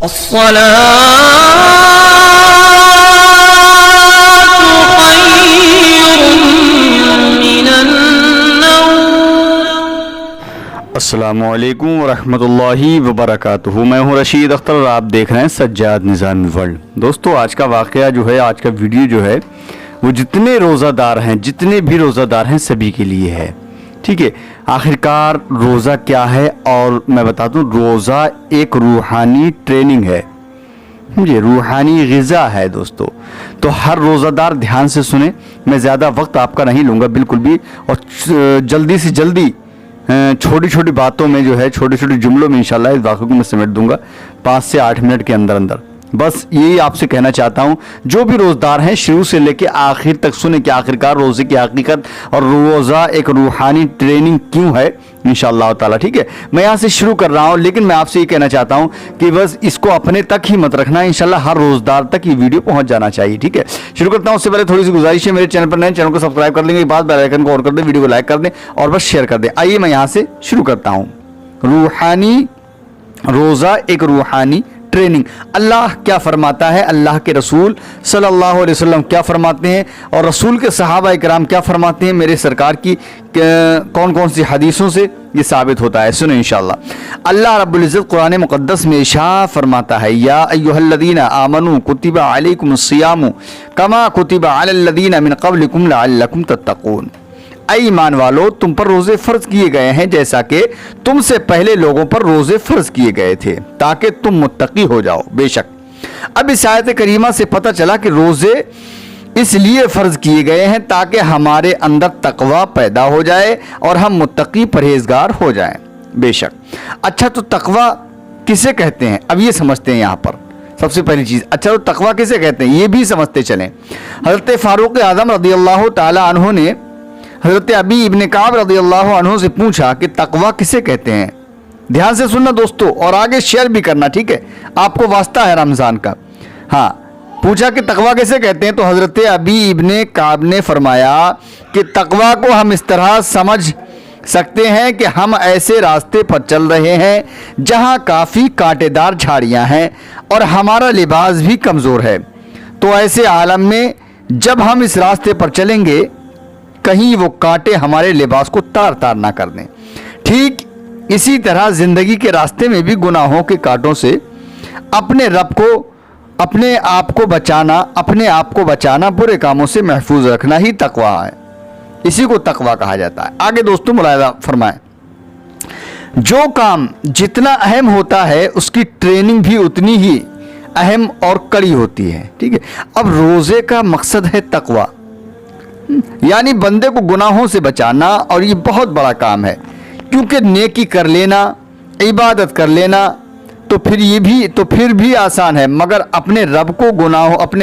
السلام علیکم ورحمۃ اللہ وبرکاتہ۔ میں ہوں رشید اختر اور آپ دیکھ رہے ہیں سجاد نظامی ورلڈ۔ دوستو آج کا واقعہ جو ہے، آج کا ویڈیو جو ہے وہ جتنے روزہ دار ہیں، جتنے بھی روزہ دار ہیں سبھی کے لیے ہے، ٹھیک ہے۔ آخرکار روزہ کیا ہے اور میں بتا دوں، روزہ ایک روحانی ٹریننگ ہے، مجھے روحانی غذا ہے دوستو۔ تو ہر روزہ دار دھیان سے سنیں، میں زیادہ وقت آپ کا نہیں لوں گا بالکل بھی، اور جلدی سے جلدی چھوٹی چھوٹی باتوں میں جو ہے، چھوٹے چھوٹے جملوں میں انشاءاللہ اس واقعے کو میں سمیٹ دوں گا 5 سے 8 منٹ کے اندر اندر۔ بس یہی آپ سے کہنا چاہتا ہوں، جو بھی روزدار ہیں شروع سے لے کے آخر تک سنیں کہ آخرکار روزے کی حقیقت اور روزہ ایک روحانی ٹریننگ کیوں ہے انشاءاللہ تعالی، ٹھیک ہے۔ میں یہاں سے شروع کر رہا ہوں، لیکن میں آپ سے یہ کہنا چاہتا ہوں کہ بس اس کو اپنے تک ہی مت رکھنا، انشاءاللہ ہر روزدار تک یہ ویڈیو پہنچ جانا چاہیے، ٹھیک ہے۔ شروع کرتا ہوں، اس سے پہلے تھوڑی سی گزارش ہے، میرے چینل پر نئے چینل کو سبسکرائب کر لیں گے، بعد بیل آئیکن کو آن کر دیں، ویڈیو کو لائک کر دیں اور بس شیئر کر دیں۔ آئیے میں یہاں سے شروع کرتا ہوں۔ روحانی روزہ ایک روحانی ٹریننگ۔ اللہ کیا فرماتا ہے، اللہ کے رسول صلی اللہ علیہ وسلم کیا فرماتے ہیں، اور رسول کے صحابہ اکرام کیا فرماتے ہیں، میرے سرکار کی کون کون سی حدیثوں سے یہ ثابت ہوتا ہے، سنیں انشاءاللہ۔ اللہ رب العزت قرآن مقدس میں ارشاد فرماتا ہے، یا ایھا الذین آمنوا کتب علیکم الصیام کما کتب علی الذین من قبلکم لعلکم تتقون۔ اے ایمان والو، تم پر روزے فرض کیے گئے ہیں جیسا کہ تم سے پہلے لوگوں پر روزے فرض کیے گئے تھے تاکہ تم متقی ہو جاؤ۔ بے شک اب اس آیت کریمہ سے پتہ چلا کہ روزے اس لیے فرض کیے گئے ہیں تاکہ ہمارے اندر تقوی پیدا ہو جائے اور ہم متقی پرہیزگار ہو جائیں۔ بے شک اچھا، تو تقوی کسے کہتے ہیں اب یہ سمجھتے ہیں یہاں پر سب سے پہلی چیز۔ اچھا، تو تقوی کسے کہتے ہیں یہ بھی سمجھتے چلیں۔ حضرت فاروق اعظم رضی اللہ تعالی عنہ نے حضرت ابی ابن کعب رضی اللہ عنہ سے پوچھا کہ تقوی کسے کہتے ہیں۔ دھیان سے سننا دوستو، اور آگے شیئر بھی کرنا، ٹھیک ہے، آپ کو واسطہ ہے رمضان کا۔ ہاں، پوچھا کہ تقوی کسے کہتے ہیں، تو حضرت ابی ابن کعب نے فرمایا کہ تقوی کو ہم اس طرح سمجھ سکتے ہیں کہ ہم ایسے راستے پر چل رہے ہیں جہاں کافی کانٹے دار جھاڑیاں ہیں اور ہمارا لباس بھی کمزور ہے، تو ایسے عالم میں جب ہم اس راستے پر چلیں گے کہیں وہ کانٹے ہمارے لباس کو تار تار نہ کر دیں۔ ٹھیک اسی طرح زندگی کے راستے میں بھی گناہوں کے کانٹوں سے اپنے آپ کو بچانا، برے کاموں سے محفوظ رکھنا ہی تقوی ہے، اسی کو تقوی کہا جاتا ہے۔ آگے دوستو ملاحظہ فرمائیں، جو کام جتنا اہم ہوتا ہے اس کی ٹریننگ بھی اتنی ہی اہم اور کڑی ہوتی ہے، ٹھیک ہے۔ اب روزے کا مقصد ہے تقوی، یعنی بندے کو گناہوں سے بچانا، اور یہ بہت بڑا کام ہے، کیونکہ نیکی کر لینا، عبادت کر لینا تو پھر بھی آسان ہے، مگر اپنے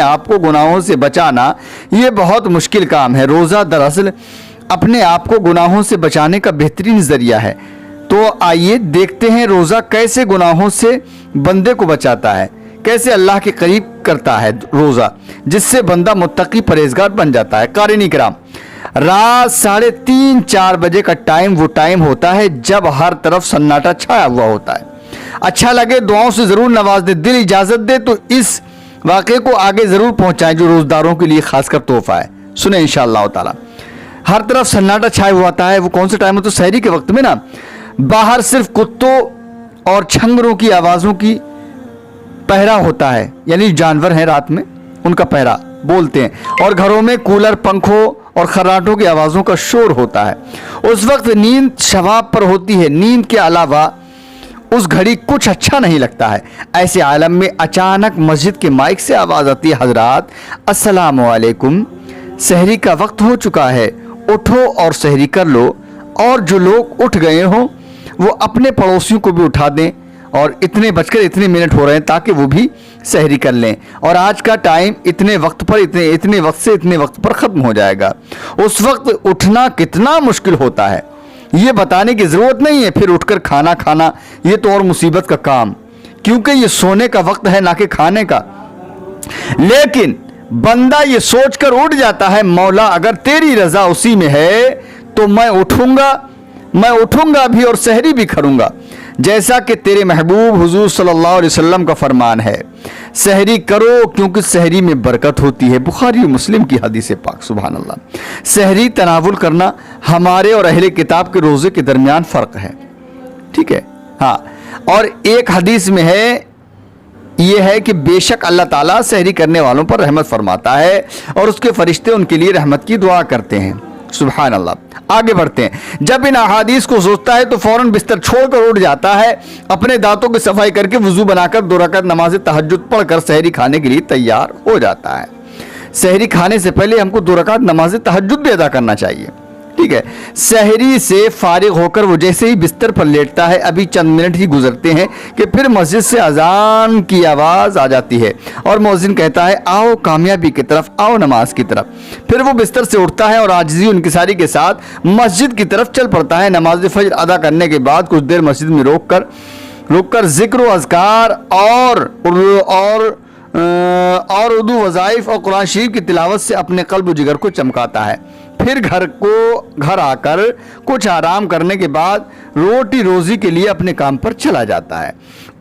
آپ کو گناہوں سے بچانا یہ بہت مشکل کام ہے۔ روزہ دراصل اپنے آپ کو گناہوں سے بچانے کا بہترین ذریعہ ہے۔ تو آئیے دیکھتے ہیں روزہ کیسے گناہوں سے بندے کو بچاتا ہے، کیسے اللہ کے قریب کرتا ہے روزہ، جس سے بندہ متقی پرہیزگار بن جاتا ہے۔ قارئین کرام، رات 3:30-4 بجے کا وہ ٹائم ہوتا ہے جب ہر طرف سناٹا چھایا ہوا ہوتا ہے۔ اچھا لگے دعاؤں سے ضرور نواز دے، دل اجازت دے تو اس واقعے کو آگے ضرور پہنچائیں جو روزداروں کے لیے خاص کر تحفہ ہے۔ سنیں انشاءاللہ تعالی، ہر طرف سناٹا چھایا ہوا ہوتا ہے، وہ کون سا ٹائم ہوتا ہے؟ سحری کے وقت میں نا، باہر صرف کتوں اور چھنگروں کی آوازوں کی پہرا ہوتا ہے، یعنی جانور ہیں رات میں ان کا پہرا بولتے ہیں، اور گھروں میں کولر، پنکھوں اور خراٹوں کی آوازوں کا شور ہوتا ہے۔ اس وقت نیند شواب پر ہوتی ہے، نیند کے علاوہ اس گھڑی کچھ اچھا نہیں لگتا ہے۔ ایسے عالم میں اچانک مسجد کے مائک سے آواز آتی ہے، حضرات السلام علیکم، سحری کا وقت ہو چکا ہے، اٹھو اور سحری کر لو۔ اور جو لوگ اٹھ گئے ہوں وہ اپنے پڑوسیوں کو بھی اٹھا دیں، اور اتنے بج کر اتنے منٹ ہو رہے ہیں تاکہ وہ بھی سحری کر لیں، اور آج کا ٹائم اتنے وقت سے اتنے وقت پر ختم ہو جائے گا۔ اس وقت اٹھنا کتنا مشکل ہوتا ہے یہ بتانے کی ضرورت نہیں ہے، پھر اٹھ کر کھانا کھانا یہ تو اور مصیبت کا کام، کیونکہ یہ سونے کا وقت ہے نہ کہ کھانے کا۔ لیکن بندہ یہ سوچ کر اٹھ جاتا ہے، مولا اگر تیری رضا اسی میں ہے تو میں اٹھوں گا بھی اور سحری بھی کروں گا۔ جیسا کہ تیرے محبوب حضور صلی اللہ علیہ وسلم کا فرمان ہے، سحری کرو کیونکہ سحری میں برکت ہوتی ہے۔ بخاری و مسلم کی حدیث پاک، سبحان اللہ۔ سحری تناول کرنا ہمارے اور اہل کتاب کے روزے کے درمیان فرق ہے، ٹھیک ہے، ہاں۔ اور ایک حدیث میں ہے، یہ ہے کہ بے شک اللہ تعالیٰ سحری کرنے والوں پر رحمت فرماتا ہے اور اس کے فرشتے ان کے لیے رحمت کی دعا کرتے ہیں، سبحان اللہ۔ آگے بڑھتے ہیں۔ جب ان احادیث کو سوچتا ہے تو فوراً بستر چھوڑ کر اٹھ جاتا ہے، اپنے دانتوں کی صفائی کر کے وضو بنا کر 2 رکعت نماز تہجد پڑھ کر سحری کھانے کے لیے تیار ہو جاتا ہے۔ سحری کھانے سے پہلے ہم کو 2 رکعت نماز تہجد بھی ادا کرنا چاہیے، ٹھیک ہے۔ سحری سے فارغ ہو کر وہ جیسے ہی بستر پر لیٹتا ہے، ابھی چند منٹ ہی گزرتے ہیں کہ پھر مسجد سے اذان کی آواز آ جاتی ہے اور مؤذن کہتا ہے آؤ کامیابی کی طرف، آؤ نماز کی طرف۔ پھر وہ بستر سے اٹھتا ہے اور عاجزی و انکساری کے ساتھ مسجد کی طرف چل پڑتا ہے۔ نماز فجر ادا کرنے کے بعد کچھ دیر مسجد میں روک کر ذکر و اذکار اور اردو وظائف اور قرآن شریف کی تلاوت سے اپنے قلب و جگر کو چمکاتا ہے۔ پھر گھر آ کر کچھ آرام کرنے کے بعد روٹی روزی کے لیے اپنے کام پر چلا جاتا ہے۔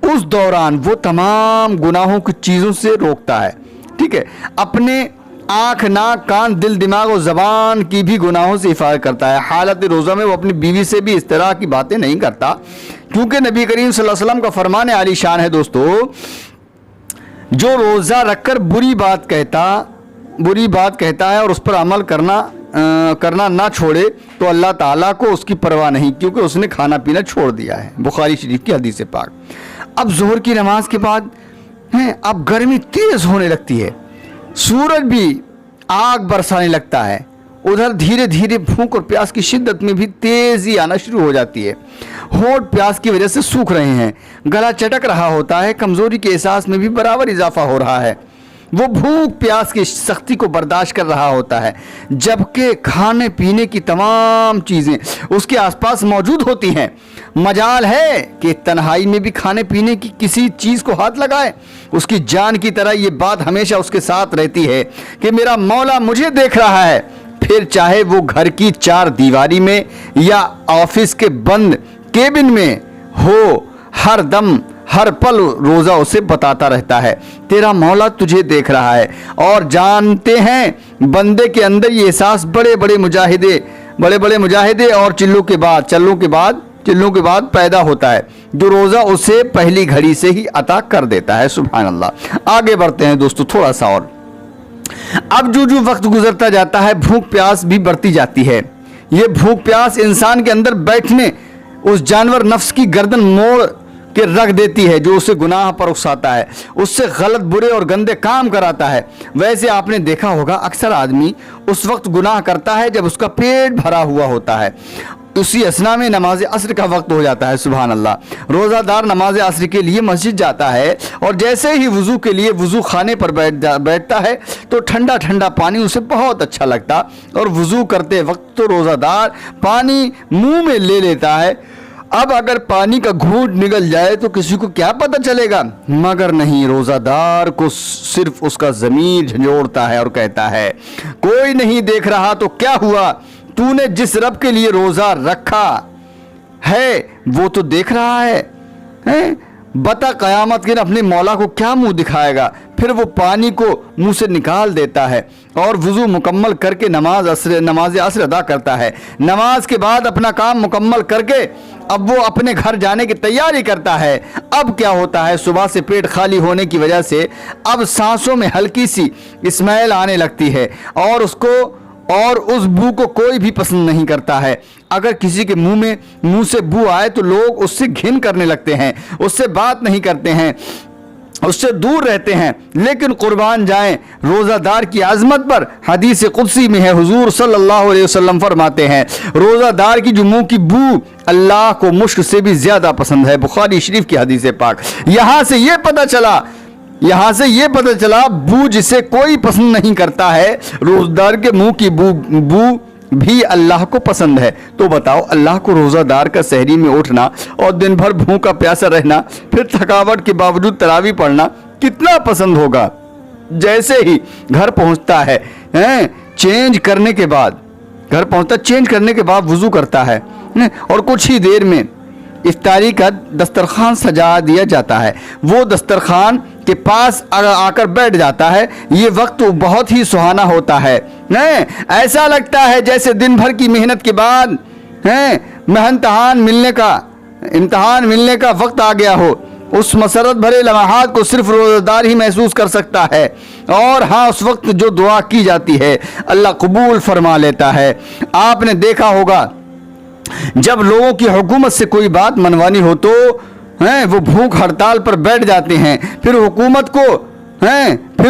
اس دوران وہ تمام گناہوں کی چیزوں سے روکتا ہے، ٹھیک ہے، اپنے آنکھ، ناک، کان، دل، دماغ اور زبان کی بھی گناہوں سے حفاظت کرتا ہے۔ حالت روزہ میں وہ اپنی بیوی سے بھی اس طرح کی باتیں نہیں کرتا، کیونکہ نبی کریم صلی اللہ علیہ وسلم کا فرمان عالی شان ہے دوستو، جو روزہ رکھ کر بری بات کہتا ہے اور اس پر عمل کرنا نہ چھوڑے تو اللہ تعالیٰ کو اس کی پرواہ نہیں، کیونکہ اس نے کھانا پینا چھوڑ دیا ہے۔ بخاری شریف کی حدیث پاک۔ اب ظہر کی نماز کے بعد اب گرمی تیز ہونے لگتی ہے، سورج بھی آگ برسانے لگتا ہے، ادھر دھیرے دھیرے بھوک اور پیاس کی شدت میں بھی تیزی آنا شروع ہو جاتی ہے۔ ہونٹ پیاس کی وجہ سے سوکھ رہے ہیں، گلا چٹک رہا ہوتا ہے، کمزوری کے احساس میں بھی برابر اضافہ ہو رہا ہے۔ وہ بھوک پیاس کی سختی کو برداشت کر رہا ہوتا ہے، جبکہ کھانے پینے کی تمام چیزیں اس کے آس پاس موجود ہوتی ہیں۔ مجال ہے کہ تنہائی میں بھی کھانے پینے کی کسی چیز کو ہاتھ لگائے۔ اس کی جان کی طرح یہ بات ہمیشہ اس کے ساتھ رہتی ہے کہ میرا مولا مجھے دیکھ رہا ہے، پھر چاہے وہ گھر کی 4 دیواری میں یا آفس کے بند کیبن میں ہو، ہر دم ہر پل روزہ اسے بتاتا رہتا ہے تیرا مولا تجھے دیکھ رہا ہے۔ اور جانتے ہیں بندے کے اندر یہ احساس بڑے بڑے مجاہدے اور چلوں کے بعد پیدا ہوتا ہے، جو روزہ اسے پہلی گھڑی سے ہی عطا کر دیتا ہے، سبحان اللہ۔ آگے بڑھتے ہیں دوستو تھوڑا سا اور۔ اب جو وقت گزرتا جاتا ہے بھوک پیاس بھی بڑھتی جاتی ہے۔ یہ بھوک پیاس انسان کے اندر بیٹھنے اس جانور نفس کی گردن موڑ کے رکھ دیتی ہے جو اسے گناہ پر اکساتا ہے، اس سے غلط برے اور گندے کام کراتا ہے۔ ویسے آپ نے دیکھا ہوگا اکثر آدمی اس وقت گناہ کرتا ہے جب اس کا پیٹ بھرا ہوا ہوتا ہے، اسی اثنا میں نماز عصر کا وقت ہو جاتا ہے، سبحان اللہ۔ روزہ دار نماز عصر کے لیے مسجد جاتا ہے اور جیسے ہی وضو کے لیے وضو خانے پر بیٹھتا ہے تو ٹھنڈا ٹھنڈا پانی اسے بہت اچھا لگتا، اور وضو کرتے وقت تو روزہ دار پانی منہ میں لے لیتا ہے۔ اب اگر پانی کا گھونٹ نگل جائے تو کسی کو کیا پتہ چلے گا، مگر نہیں، روزہ دار کو صرف اس کا ضمیر جھنجھوڑتا ہے اور کہتا ہے کوئی نہیں دیکھ رہا تو کیا ہوا، تو نے جس رب کے لیے روزہ رکھا ہے وہ تو دیکھ رہا ہے، بتا قیامت کے اپنے مولا کو کیا منہ دکھائے گا۔ پھر وہ پانی کو منہ سے نکال دیتا ہے اور وضو مکمل کر کے نماز عصر ادا کرتا ہے۔ نماز کے بعد اپنا کام مکمل کر کے اب وہ اپنے گھر جانے کی تیاری کرتا ہے۔ اب کیا ہوتا ہے، صبح سے پیٹ خالی ہونے کی وجہ سے اب سانسوں میں ہلکی سی اسمیل آنے لگتی ہے اور اس بو کو کوئی بھی پسند نہیں کرتا ہے۔ اگر کسی کے منہ سے بو آئے تو لوگ اس سے گھن کرنے لگتے ہیں، اس سے بات نہیں کرتے ہیں، اس سے دور رہتے ہیں۔ لیکن قربان جائیں روزہ دار کی عظمت پر، حدیث قدسی میں ہے حضور صلی اللہ علیہ وسلم فرماتے ہیں روزہ دار کی جو منہ کی بو اللہ کو مشک سے بھی زیادہ پسند ہے، بخاری شریف کی حدیث پاک۔ یہاں سے یہ پتہ چلا بو جسے کوئی پسند نہیں کرتا ہے، روزہ دار کے منہ کی بو بھی اللہ کو پسند ہے۔ تو بتاؤ اللہ کو روزہ دار کا سحری میں اٹھنا اور دن بھر بھوکا پیاسا رہنا، پھر تھکاوٹ کے باوجود تراویح پڑھنا کتنا پسند ہوگا۔ جیسے ہی گھر پہنچتا ہے چینج کرنے کے بعد وضو کرتا ہے اور کچھ ہی دیر میں افطاری کا دسترخوان سجا دیا جاتا ہے، وہ دسترخوان کے پاس آ کر بیٹھ جاتا ہے۔ یہ وقت بہت ہی سہانا ہوتا ہے، ایسا لگتا ہے جیسے دن بھر کی محنت کے بعد امتحان ملنے کا وقت آ گیا ہو۔ اس مسرت بھرے لمحات کو صرف روزہ دار ہی محسوس کر سکتا ہے، اور ہاں اس وقت جو دعا کی جاتی ہے اللہ قبول فرما لیتا ہے۔ آپ نے دیکھا ہوگا جب لوگوں کی حکومت سے کوئی بات منوانی ہو تو وہ بھوک ہڑتال پر بیٹھ جاتے ہیں، پھر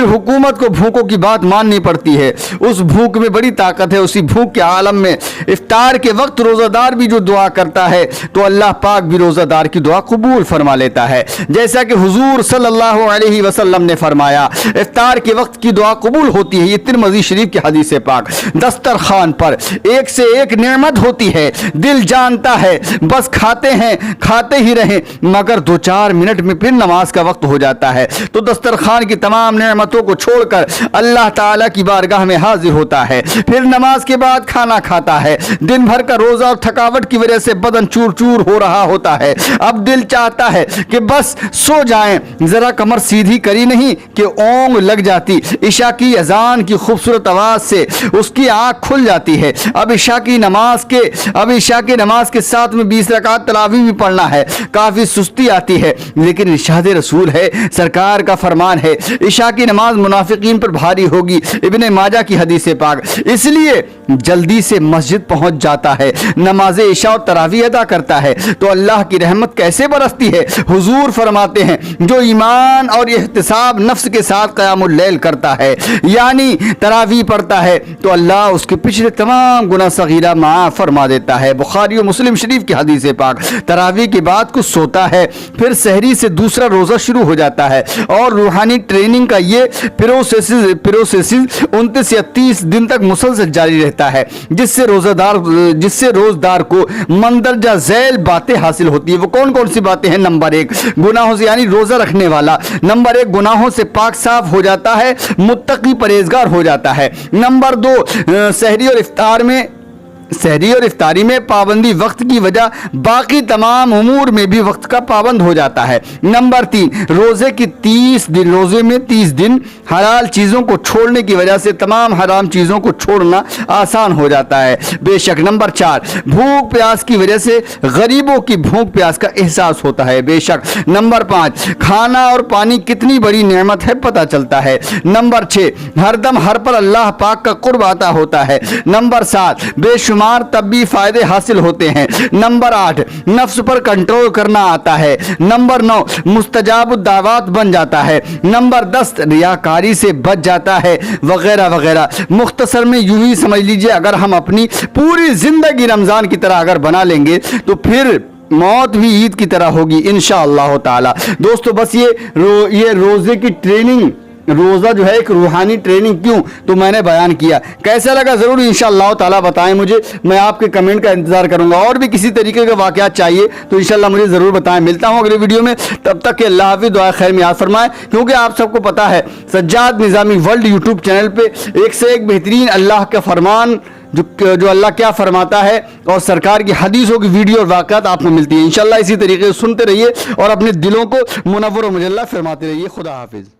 حکومت کو بھوکوں کی بات ماننی پڑتی ہے۔ اس بھوک میں بڑی طاقت ہے۔ اسی بھوک کے عالم میں افطار کے وقت روزہ دار بھی جو دعا کرتا ہے تو اللہ پاک بھی روزہ دار کی دعا قبول فرما لیتا ہے، جیسا کہ حضور صلی اللہ علیہ وسلم نے فرمایا افطار کے وقت کی دعا قبول ہوتی ہے۔ یہ ترمذی شریف کی حدیث پاک۔ دسترخوان پر ایک سے ایک نعمت ہوتی ہے، دل جانتا ہے بس کھاتے ہی رہیں، مگر 2-4 منٹ میں پھر نماز کا وقت ہو جاتا ہے تو دسترخوان کی تمام نعمتوں کو چھوڑ کر اللہ تعالیٰ کی بارگاہ میں حاضر ہوتا ہے، پھر نماز کے بعد کھانا کھاتا ہے۔ دن بھر کا روزہ اور تھکاوٹ کی وجہ سے بدن چور چور ہو رہا ہوتا ہے، اب دل چاہتا ہے کہ بس سو جائیں، ذرا کمر سیدھی کری نہیں کہ اونگ لگ جاتی، عشاء کی اذان کی خوبصورت آواز سے اس کی آنکھ کھل جاتی ہے۔ اب عشاء کی نماز کے ساتھ میں 20 رکعت تراویح بھی پڑھنا ہے، کافی سستی آتی ہے، لیکن ارشاد رسول ہے، سرکار کا فرمان ہے، عشاء کی نماز منافقین پر بھاری ہوگی، ابن ماجہ کی حدیث پاک۔ اس لیے جلدی سے مسجد پہنچ جاتا ہے، نماز عشاء اور تراویح ادا کرتا ہے تو اللہ کی رحمت کیسے برستی ہے۔ حضور فرماتے ہیں جو ایمان اور احتساب نفس کے ساتھ قیام اللیل کرتا ہے، یعنی تراویح پڑھتا ہے، تو اللہ اس کے پچھلے تمام گناہ صغیرہ معاف فرما دیتا ہے۔ بخاری و مسلم شریف کی حدیث پاک۔ تراویح کے بعد کچھ سوتا ہے، پھر سحری سے دوسرا روزہ شروع ہو جاتا ہے، اور روحانی ٹریننگ کا یہ پروسیس 29 یا 30 دن تک مسلسل جاری رہتا ہے، جس سے روزدار کو مندرجہ ذیل باتیں حاصل ہوتی ہیں۔ وہ کون سی باتیں ہیں؟ نمبر 1 گناہوں سے، یعنی روزہ رکھنے والا نمبر 1 گناہوں سے پاک صاف ہو جاتا ہے، متقی پرہیزگار ہو جاتا ہے۔ نمبر 2 سحری اور افطاری میں پابندی وقت کی وجہ باقی تمام امور میں بھی وقت کا پابند ہو جاتا ہے۔ نمبر 3 روزے میں 30 دن حلال چیزوں کو چھوڑنے کی وجہ سے تمام حرام چیزوں کو چھوڑنا آسان ہو جاتا ہے، بے شک۔ نمبر 4 بھوک پیاس کی وجہ سے غریبوں کی بھوک پیاس کا احساس ہوتا ہے، بے شک۔ نمبر 5 کھانا اور پانی کتنی بڑی نعمت ہے پتہ چلتا ہے۔ نمبر 6 ہر دم ہر پر اللہ پاک کا قرب عطا ہوتا ہے۔ نمبر 7 بے شمار طبی فائدے حاصل ہوتے ہیں۔ نمبر 8 نفس پر کنٹرول کرنا آتا ہے۔ نمبر 9 مستجاب الدعوات بن جاتا ہے۔ نمبر 10 ریاکاری سے بچ جاتا ہے، وغیرہ وغیرہ۔ مختصر میں یوں ہی سمجھ لیجئے، اگر ہم اپنی پوری زندگی رمضان کی طرح اگر بنا لیں گے تو پھر موت بھی عید کی طرح ہوگی انشاءاللہ تعالی۔ دوستو بس یہ روزے کی ٹریننگ، روزہ جو ہے ایک روحانی ٹریننگ کیوں تو میں نے بیان کیا۔ کیسا لگا ضرور انشاءاللہ تعالی بتائیں مجھے، میں آپ کے کمنٹ کا انتظار کروں گا۔ اور بھی کسی طریقے کے واقعات چاہیے تو انشاءاللہ مجھے ضرور بتائیں۔ ملتا ہوں اگلے ویڈیو میں، تب تک کہ اللہ حافظ، دعا خیر میں یاد فرمائیں۔ کیونکہ آپ سب کو پتا ہے سجاد نظامی ورلڈ یوٹیوب چینل پہ ایک سے ایک بہترین اللہ کا فرمان جو اللہ کیا فرماتا ہے اور سرکار کی حدیثوں کی ویڈیو اور واقعات آپ کو ملتی ہیں۔ انشاءاللہ اسی طریقے سے سنتے رہیے اور اپنے دلوں کو منور و مجلہ فرماتے رہیے۔ خدا حافظ۔